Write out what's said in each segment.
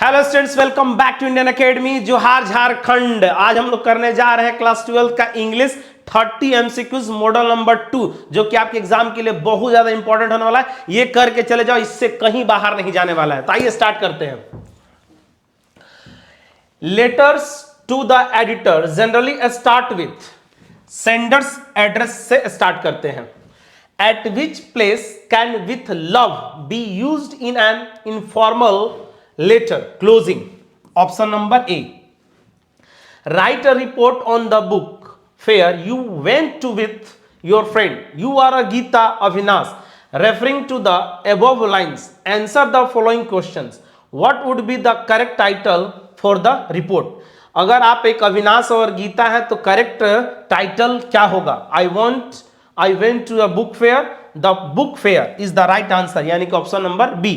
Hello students, welcome back to Indian academy Johar Jharkhand. आज हम लोग करने जा रहे हैं क्लास 12 का इंग्लिश 30 एमसीक्यूज मॉडल नंबर 2, जो कि आपके एग्जाम के लिए बहुत ज्यादा इंपॉर्टेंट होने वाला है। ये करके चले जाओ, इससे कहीं बाहर नहीं जाने वाला है। तो आइए स्टार्ट करते हैं। Letters to the editor generally start with sender's address से स्टार्ट करते हैं। At which place can with love be used in an informal letter closing? Option number A. Write a report on the book fair you went to with your friend. You are a Geeta Avinash. Referring to the above lines, answer the following questions. What would be the correct title for the report? अगर आप एक अविनाश और गीता है तो correct title क्या होगा? I went to a book fair. The book fair is the right answer, यानी कि option number B.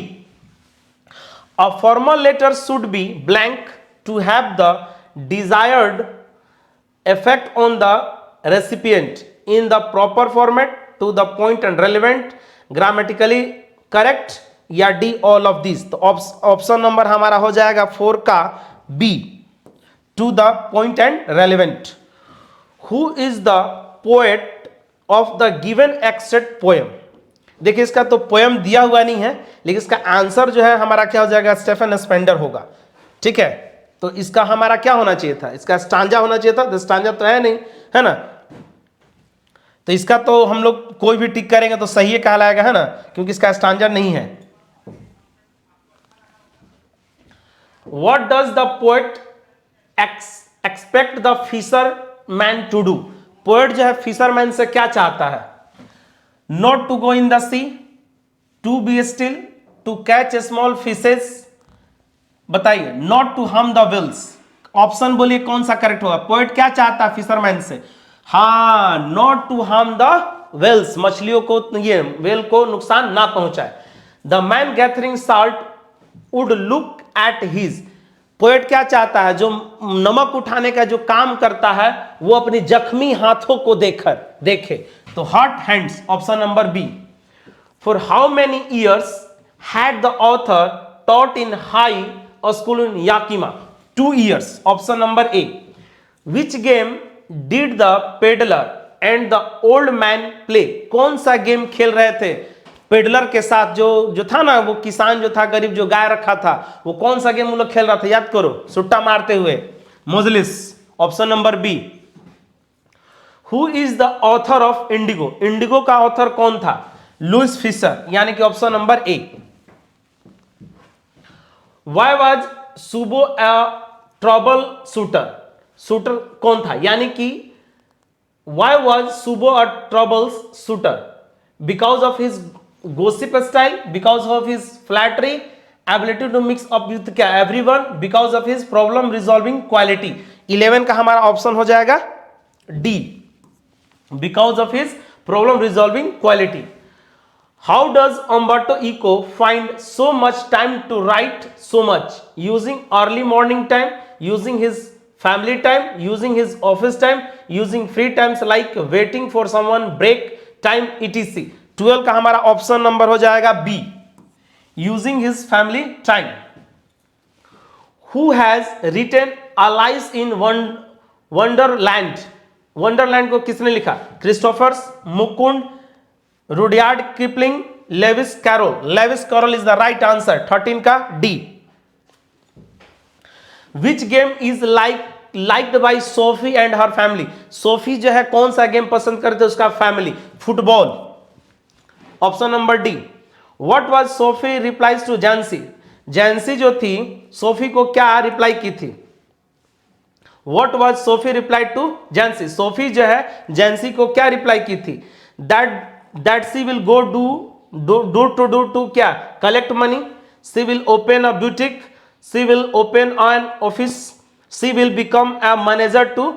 A formal letter should be blank to have the desired effect on the recipient. In the proper format, to the point and relevant, grammatically correct, या D all of these. तो option number हमारा हो जाएगा 4 का B, to the point and relevant. Who is the poet of the given excerpt poem? देखिए, इसका तो poem दिया हुआ नहीं है, लेकिन इसका आंसर जो है हमारा क्या हो जाएगा? स्टेफन स्पेंडर होगा। ठीक है, तो इसका हमारा क्या होना चाहिए था? इसका स्टांजा होना चाहिए था। तो स्टांजा तो है नहीं, है ना? तो इसका तो हम लोग कोई भी टिक करेंगे तो सही कहलाएगा, है ना, क्योंकि इसका स्टांजा नहीं है। What does the poet expect the fisherman to do? Poet जो है फिशरमैन से क्या चाहता है? Not to go in the sea, to be still, to catch small fishes. बताइए, not to harm the whales. Option बोलिए कौन सा करेक्ट होगा? पोएट क्या चाहता है फिशरमैन से? हाँ, not to harm the whales, मछलियों को, ये वेल को नुकसान ना पहुंचाए. The man gathering salt would look at his. Poet क्या चाहता है? जो नमक उठाने का जो काम करता है वो अपनी जख्मी हाथों को देखे। तो hot hands, option number B. For how many years had the author taught in high school in Yakima? 2 years, option number A. Which game did the peddler and the old man play? कौन सा game खेल रहे थे peddler के साथ? जो था ना, वो किसान जो था, गरीब, जो गाय रखा था, वो कौन सा गेम वो लोग खेल रहा था? याद करो, सुट्टा मारते हुए। मोजलिस, option number B. Who is the author of Indigo? Indigo का ऑथर कौन था? लुइस फिशर, यानी कि option number A. Why was Subbu a trouble shooter? Shooter कौन था? यानी कि why was Subbu a trouble shooter? Because of his gossip style, because of his flattery, ability to mix up with क्या everyone, because of his problem resolving quality. 11 का हमारा option हो जाएगा D, because of his problem resolving quality. How does Umberto Eco find so much time to write so much? Using early morning time, using his family time, using his office time, using free times like waiting for someone, break time, etc. 12 का हमारा option number हो जाएगा B, using his family time. Who has written Alice in Wonderland? Wonderland को किसने लिखा? Christophers, Mukund, Rudyard Kipling, Lewis Carroll. Lewis Carroll is the right answer. 13 का D. Which game is liked by Sophie and her family? Sophie जो है कौन सा गेम पसंद करते? उसका family, football, option number D. What was Sophie replies to Jansie? Jansie जो थी, सोफी को क्या रिप्लाई की थी? What was Sophie reply to Jansie? Sophie जो है जैंसी को क्या रिप्लाई की थी? That she will go do to क्या? Collect money. She will open a boutique. She will open an office. She will become a manager to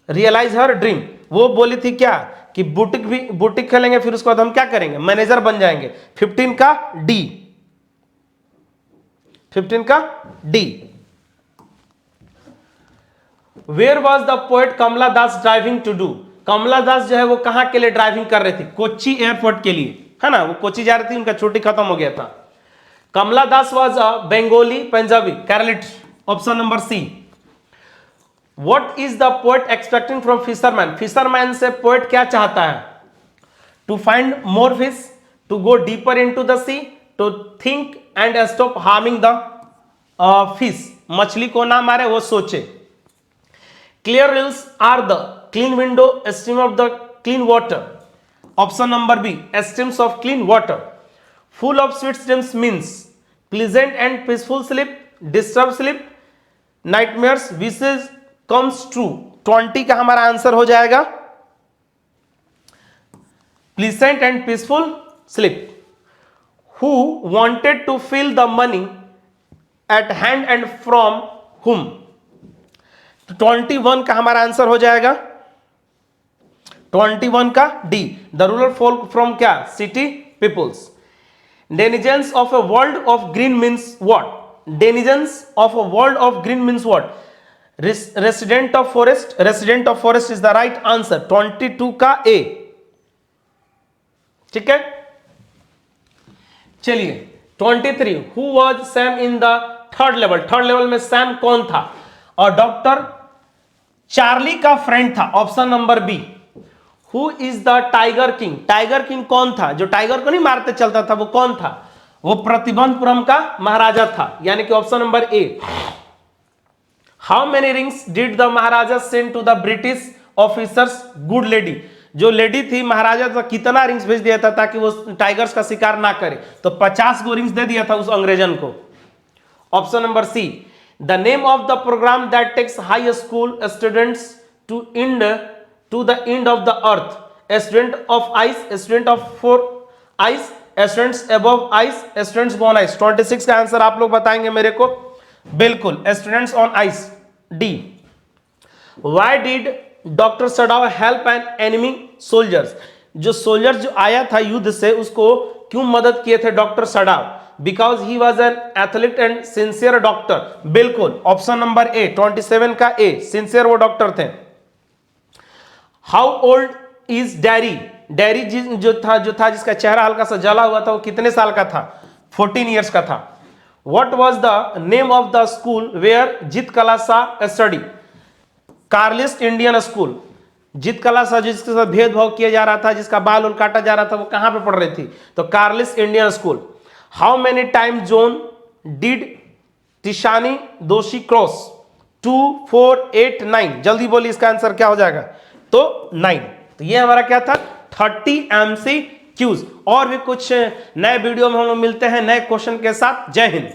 realise her dream. वो बोली थी क्या कि बुटीक खेलेंगे, फिर उसके बाद हम क्या करेंगे? मैनेजर बन जाएंगे. 15 का डी. 15 का D. Where was the poet Kamala Das driving to do? Kamala Das जो है वो कहां के लिए ड्राइविंग कर रहे थे? कोच्चि एयरपोर्ट के लिए, है ना? वो कोच्चि जा रही थी, उनका छुट्टी खत्म हो गया था. Kamala Das was a Bengali Punjabi. Correct. Option number C. What is the poet expecting from fisherman? Fisherman से poet क्या चाहता है? To find more fish, to go deeper into the sea, to think and stop harming the fish. मछली को ना मारे वो सोचे. Clear rills are the clean window stream of the clean water. Option number B. Streams of clean water. Full of sweet dreams means pleasant and peaceful sleep, disturbed sleep, nightmares, wishes comes true. 20 का हमारा answer हो जाएगा pleasant and peaceful sleep. Who wanted to feel the money at hand and from whom? 21 का हमारा answer हो जाएगा 21 का D. The rural folk from क्या? City peoples. Denizens of a world of green means what? Denizens of a world of green means what? Resident of forest. Resident of forest is the right answer. 22 का A. ठीक है, चलिए 23. Who was Sam in the third level? Third level में Sam कौन था? और doctor Charlie का friend था. Option number B. Who is the tiger king? Tiger king कौन था? जो टाइगर को नहीं मारते चलता था वो कौन था? वो प्रतिबंधपुरम का महाराजा था, यानी कि option number A. How many rings did the maharaja send to the British officers good lady? जो लेडी थी महाराजा तो कितना रिंग्स भेज दिया था ताकि वो टाइगर्स का शिकार ना करे? तो 50 गो रिंग्स दे दिया था उस अंग्रेजन को. Option number C. The name of the programme that takes high school students to the end of the earth. A student of ice, a student of for ice, students above ice, students on ice. 26 का answer आप लोग बताएंगे मेरे को. बिल्कुल, students on ice. D. Why did Dr. Sadao help an enemy soldiers? जो soldier जो आया था युद्ध से उसको क्यों मदद किए थे doctor Sadao? Because he was an athlete and sincere doctor. बिल्कुल, ऑप्शन नंबर ए. 27 का ए. सिंसियर वो डॉक्टर थे. How old is Derry? Derry जो था जिसका चेहरा हल्का सा जला हुआ था वो कितने साल का था? 14 ईयर्स का था. What was the name of the school where Jeet Kala Shah study? कार्लिस्ट इंडियन स्कूल. जीत कला शाह जिसके साथ भेदभाव किया जा रहा था, जिसका बाल उल काटा जा रहा था, वो कहां पे पढ़ रही थी? तो कार्लिस्ट Indian school. How many time zone did Tishani Doshi cross? 2, 4, 8, 9. जल्दी बोली, इसका आंसर क्या हो जाएगा? तो 9. तो ये हमारा क्या था? 30 MCQs. और भी कुछ नए वीडियो में हम लोग मिलते हैं नए क्वेश्चन के साथ. जय हिंद.